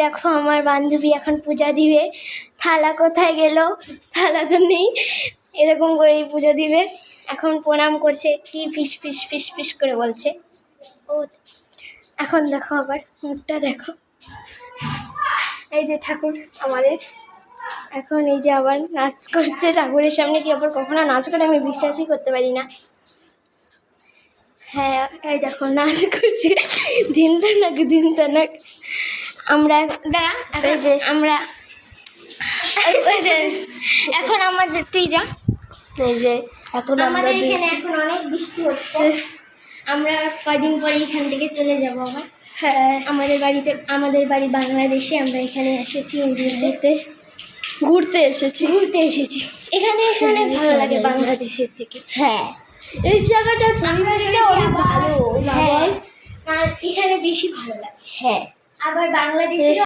দেখো আমার বান্ধবী এখন পূজা দিবে। থালা কোথায় গেল? থালা তো নেই। এরকম করেই পুজো দিবে। এখন প্রণাম করছে, কি ফিস ফিস ফিস ফিস করে বলছে। ও এখন দেখো আবার মুখটা দেখো। এই যে ঠাকুর আমাদের, এখন এই যে আবার নাচ করছে ঠাকুরের সামনে। কি আবার কখনো নাচ করে আমি বিশ্বাসই করতে পারি না। হ্যাঁ এই দেখো নাচ করছে, দিন তানাক। আমরা দাঁড়া, এই যে আমরা এখন আমাদের, তুই যা। এই যে এখন আমাদের এখানে এখন অনেক বৃষ্টি হচ্ছে। আমরা কদিন পরে এখান থেকে চলে যাবো আবার। হ্যাঁ আমাদের বাড়ি বাংলাদেশে। আমরা এখানে এসেছি ইন্ডিয়াতে ঘুরতে এসেছি। এখানে এসে অনেক ভালো লাগে বাংলাদেশের থেকে। হ্যাঁ এই জায়গাটার পরিবেশটা অনেক ভালো। হ্যাঁ আর এখানে বেশি ভালো লাগে। হ্যাঁ আবার বাংলাদেশে